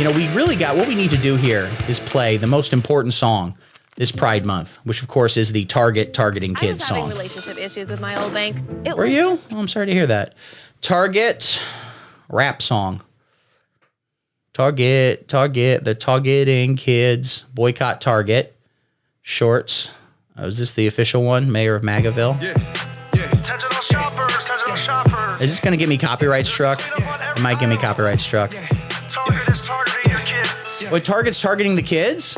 You know, we really got, what we need to do here is play the most important song this Pride Month, which of course is the Targeting Kids song. I was having relationship issues with my old bank. Were you? Oh, I'm sorry to hear that. Target rap song. Target, the targeting kids. Boycott Target. Shorts. Oh, is this the official one? Mayor of Magaville? Yeah. Digital shoppers. Is this going to get me copyright struck? It might get me copyright struck. Target is targeting your kids. Wait, Target's targeting the kids?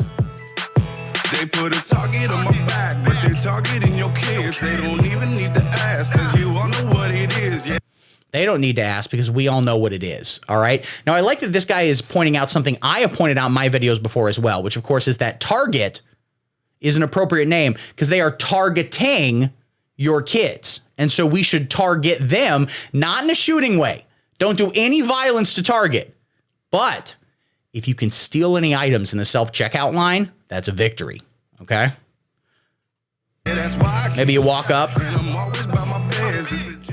They put a target on my back, but they're targeting your kids. They don't even need to ask, because you all know what it is. Yeah. They don't need to ask because we all know what it is, all right? Now, I like that this guy is pointing out something I have pointed out in my videos before as well, which, of course, is that Target is an appropriate name because they are targeting your kids. And so we should target them, not in a shooting way. Don't do any violence to Target. But if you can steal any items in the self-checkout line, that's a victory, okay? Maybe you walk up.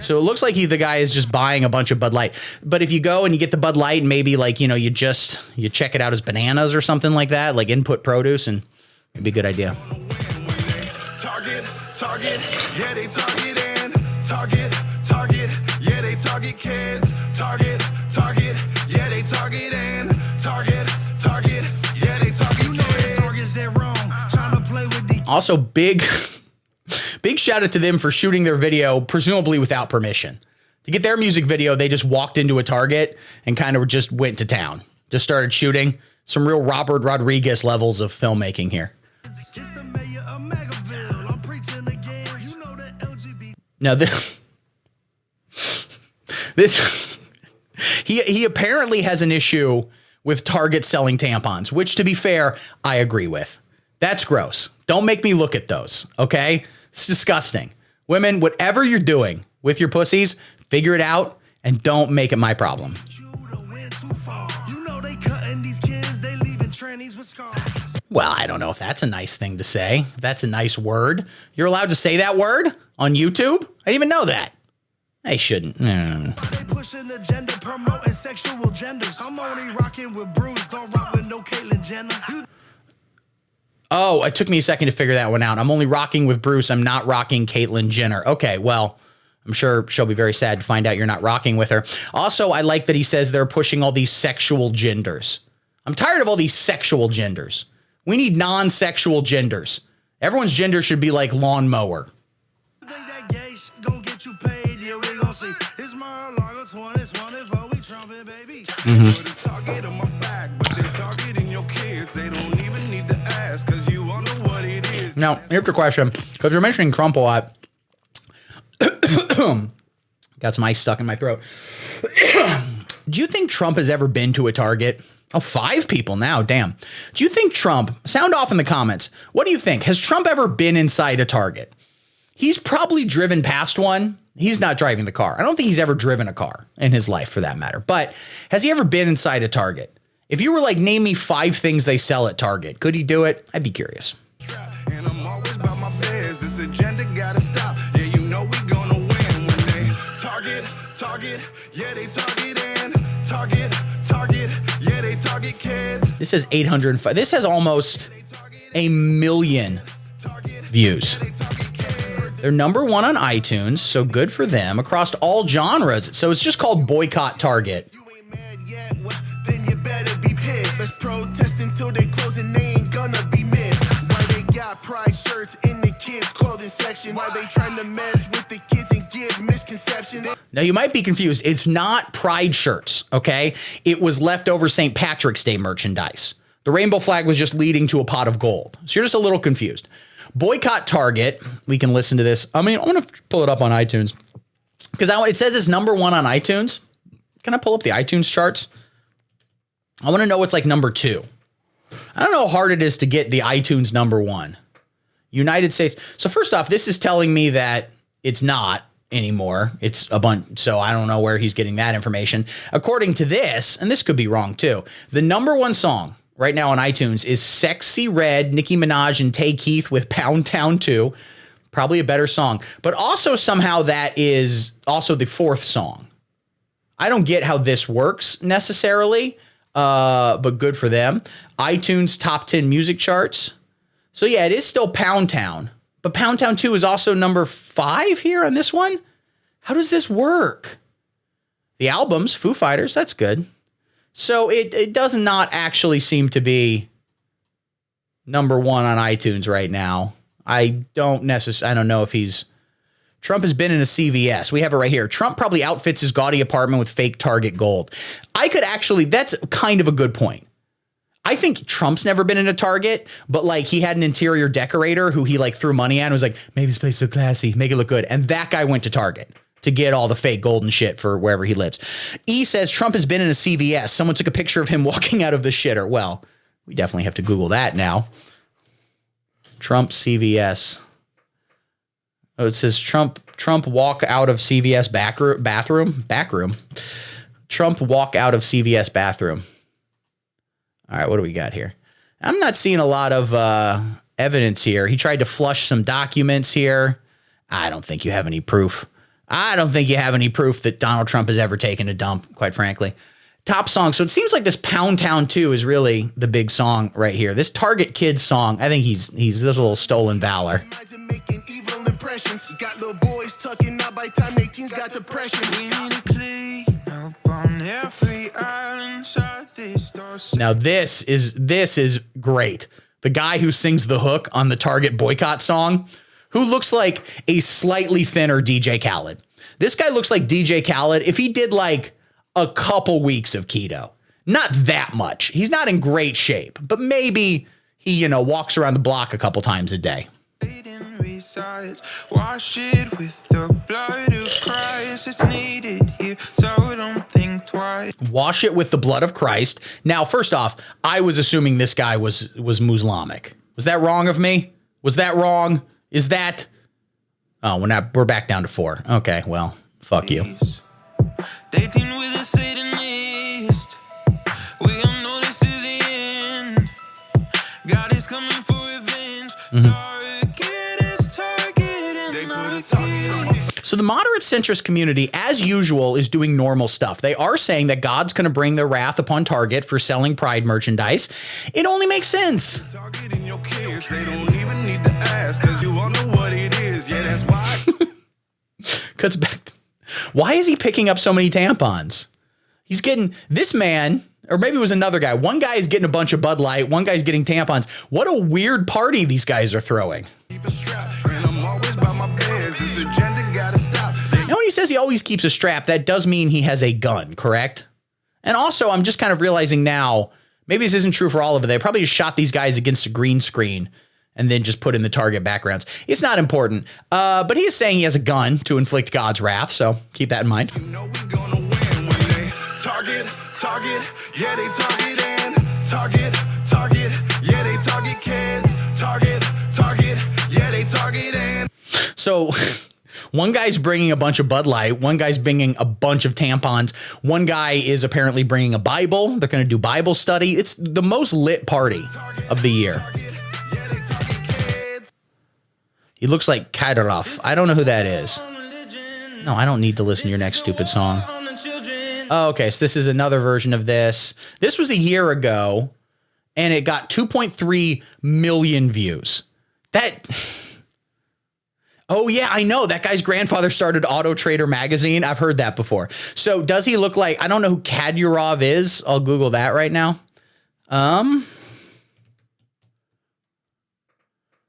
So it looks like the guy is just buying a bunch of Bud Light. But if you go and you get the Bud Light and maybe like, you know, you check it out as bananas or something like that, like input produce, and it'd be a good idea. Target, yeah, they targeting. Target, yeah, they target kids. Target, yeah, they targeting. Target, yeah, they target kids. Target's that wrong, trying to play with the. Also, big shout out to them for shooting their video, presumably without permission. To get their music video, they just walked into a Target and kind of just went to town. Just started shooting. Some real Robert Rodriguez levels of filmmaking here. Now, he apparently has an issue with Target selling tampons, which, to be fair, I agree with. That's gross. Don't make me look at those, okay? It's disgusting. Women, whatever you're doing with your pussies, figure it out and don't make it my problem. Well, I don't know if that's a nice thing to say. That's a nice word. You're allowed to say that word on YouTube? I didn't even know that. I shouldn't. They pushing agenda, promoting sexual genders. I'm only rocking with Bruce, don't rock with no Caitlyn Jenner. Oh, it took me a second to figure that one out. I'm only rocking with Bruce. I'm not rocking Caitlyn Jenner. Okay, well, I'm sure she'll be very sad to find out you're not rocking with her. Also, I like that he says they're pushing all these sexual genders. I'm tired of all these sexual genders. We need non-sexual genders. Everyone's gender should be like lawnmower. Now, here's the question, because you're mentioning Trump a lot. Got some ice stuck in my throat. Do you think Trump has ever been to a Target? Oh, 5 people now. Damn. Do you think Trump, sound off in the comments. What do you think? Has Trump ever been inside a Target? He's probably driven past one. He's not driving the car. I don't think he's ever driven a car in his life for that matter. But has he ever been inside a Target? If you were like, name me 5 things they sell at Target, could he do it? I'd be curious. And I'm always about my biz. This agenda gotta stop. Yeah, you know we gonna win when they target, yeah, they targeting. Target, yeah, they target kids. This has 805. This has almost 1 million views. They're #1 on iTunes, so good for them across all genres. So it's just called Boycott Target. You ain't mad yet, well, then you better be pissed. Let's protest until they close and they ain't gonna be missed. Why they got pride shirts in the kids' clothing section? Why they trying to mess with the kids and give misconceptions? Now, you might be confused. It's not pride shirts, okay? It was leftover St. Patrick's Day merchandise. The rainbow flag was just leading to a pot of gold. So you're just a little confused. Boycott Target. We can listen to this. I mean, I'm going to pull it up on iTunes because it says it's #1 on iTunes. Can I pull up the iTunes charts? I want to know what's like #2. I don't know how hard it is to get the iTunes #1. United States. So first off, this is telling me that it's not anymore. It's a bunch. So I don't know where he's getting that information. According to this, and this could be wrong too, the #1 song right now on iTunes is Sexy Red, Nicki Minaj and Tay Keith with Pound Town 2. Probably a better song. But also somehow that is also the 4th song. I don't get how this works necessarily. but good for them. iTunes top 10 music charts. So yeah, it is still Pound Town, but Pound Town 2 is also number 5 here on this one. How does this work? The albums, Foo Fighters, that's good. So it does not actually seem to be number 1 on iTunes right now. I don't know if Trump has been in a CVS. We have it right here. Trump probably outfits his gaudy apartment with fake Target gold. That's kind of a good point. I think Trump's never been in a Target, but like he had an interior decorator who he like threw money at and was like, make this place look classy, make it look good. And that guy went to Target to get all the fake golden shit for wherever he lives. E says Trump has been in a CVS. Someone took a picture of him walking out of the shitter. Well, we definitely have to Google that now. Trump CVS. Oh, it says Trump walk out of CVS backroom. Trump walk out of CVS bathroom. All right, what do we got here? I'm not seeing a lot of evidence here. He tried to flush some documents here. I don't think you have any proof. I don't think you have any proof that Donald Trump has ever taken a dump, quite frankly. Top song. So it seems like this Pound Town 2 is really the big song right here. This Target Kids song, I think he's this little stolen valor. Got little boys tucking out by time 18's got depression. We need to clean up on every island side this door. Now this is great. The guy who sings the hook on the Target Boycott song, who looks like a slightly thinner DJ Khaled. This guy looks like DJ Khaled if he did like a couple weeks of keto. Not that much. He's not in great shape, but maybe he, walks around the block a couple times a day. Wash it with the blood of Christ. It's needed here, so don't think twice. Wash it with the blood of Christ. Now, first off, I was assuming this guy was Muslimic. Was that wrong of me? Was that wrong? Is that? Oh, we're back down to 4. Okay, well, fuck you. Dating with a Satanist. We all know this is the end. God is coming for revenge. So the moderate centrist community, as usual, is doing normal stuff. They are saying that God's going to bring their wrath upon Target for selling Pride merchandise. It only makes sense. Targeting your kids, they don't even need to ask, because you all know what it is. Yeah, that's why. Cuts back. Why is he picking up so many tampons? He's getting this man, or maybe it was another guy. One guy is getting a bunch of Bud Light. One guy's getting tampons. What a weird party these guys are throwing. Keep a strap, and I'm always by my beds. This agenda gotta stop. Now, when he says he always keeps a strap, that does mean he has a gun, correct? And also, I'm just kind of realizing now, maybe this isn't true for all of it. They probably just shot these guys against a green screen and then just put in the Target backgrounds. It's not important. But he is saying he has a gun to inflict God's wrath, so keep that in mind. You know we gonna win when they target, yeah, they target, yeah, they target kids, target, yeah, they target and. So one guy's bringing a bunch of Bud Light. One guy's bringing a bunch of tampons. One guy is apparently bringing a Bible. They're going to do Bible study. It's the most lit party of the year. He looks like Kadyrov. I don't know who that is. No, I don't need to listen to your next stupid song. Oh, okay, so this is another version of this. This was a year ago, and it got 2.3 million views. Oh, yeah, I know. That guy's grandfather started Auto Trader magazine. I've heard that before. So does he look like, I don't know who Kadyrov is. I'll Google that right now.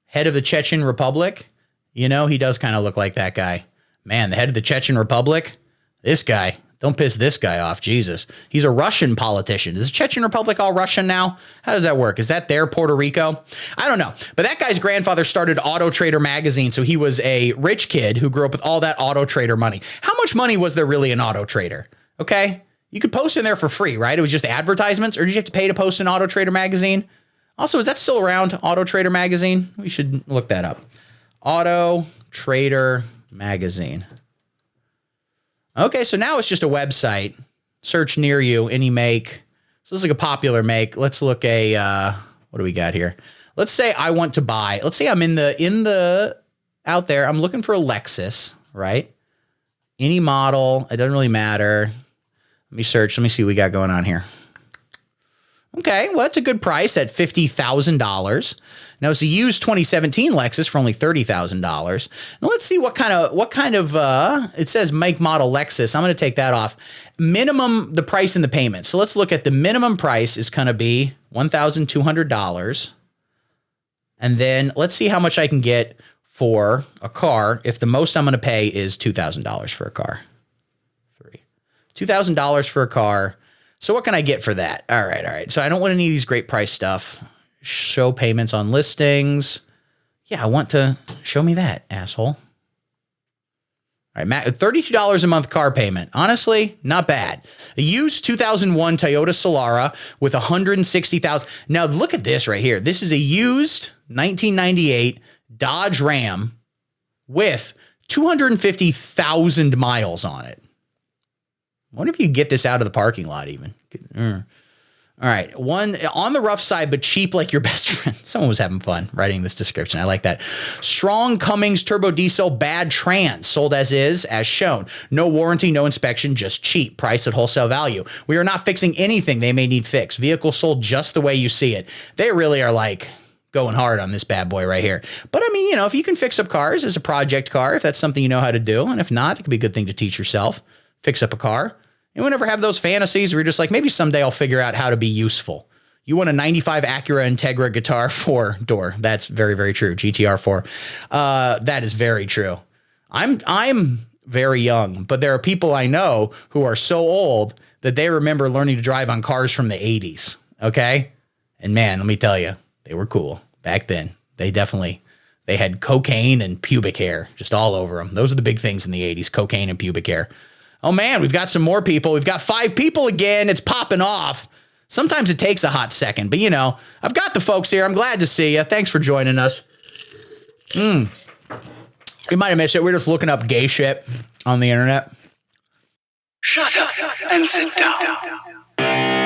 Head of the Chechen Republic. He does kind of look like that guy. Man, the head of the Chechen Republic. This guy. Don't piss this guy off. Jesus. He's a Russian politician. Is the Chechen Republic all Russian now? How does that work? Is that their Puerto Rico? I don't know. But that guy's grandfather started Auto Trader magazine. So he was a rich kid who grew up with all that Auto Trader money. How much money was there really in Auto Trader? Okay. You could post in there for free, right? It was just advertisements, or did you have to pay to post in Auto Trader magazine? Also, is that still around, Auto Trader magazine? We should look that up. Auto Trader magazine. Okay, so now it's just a website. Search near you, any make. So this is like a popular make. Let's look what do we got here? Let's say I want to buy. Let's say I'm in the out there. I'm looking for a Lexus, right? Any model. It doesn't really matter. Let me search. Let me see what we got going on here. Okay, well, that's a good price at $50,000. Now it's a used 2017 Lexus for only $30,000. Now let's see what kind of it says make model Lexus. I'm going to take that off. Minimum, the price and the payment. So let's look at the minimum price is going to be $1,200. And then let's see how much I can get for a car if the most I'm going to pay is $2,000 for a car. $2,000 for a car. So what can I get for that? All right. So I don't want any of these great price stuff. Show payments on listings. Yeah, I want to show me that, asshole. All right, Matt, $32 a month car payment. Honestly, not bad. A used 2001 Toyota Solara with 160,000. Now look at this right here. This is a used 1998 Dodge Ram with 250,000 miles on it. I wonder if you could get this out of the parking lot even. All right. One on the rough side, but cheap like your best friend. Someone was having fun writing this description. I like that. Strong Cummins turbo diesel, bad trans, sold as is, as shown. No warranty, no inspection, just cheap. Price at wholesale value. We are not fixing anything they may need fixed. Vehicle sold just the way you see it. They really are like going hard on this bad boy right here. But I mean, you know, if you can fix up cars as a project car, if that's something you know how to do, and if not, it could be a good thing to teach yourself. Fix up a car. Anyone ever have those fantasies where you're just like, maybe someday I'll figure out how to be useful? You want a 95 Acura Integra guitar 4-door. That's very, very true. GTR 4. That is very true. I'm very young, but there are people I know who are so old that they remember learning to drive on cars from the 80s. Okay? And man, let me tell you, they were cool back then. They had cocaine and pubic hair just all over them. Those are the big things in the 80s, cocaine and pubic hair. Oh, man, we've got some more people. We've got 5 people again. It's popping off. Sometimes it takes a hot second, but, you know, I've got the folks here. I'm glad to see you. Thanks for joining us. You might have missed it. We're just looking up gay shit on the internet. Shut up and sit down.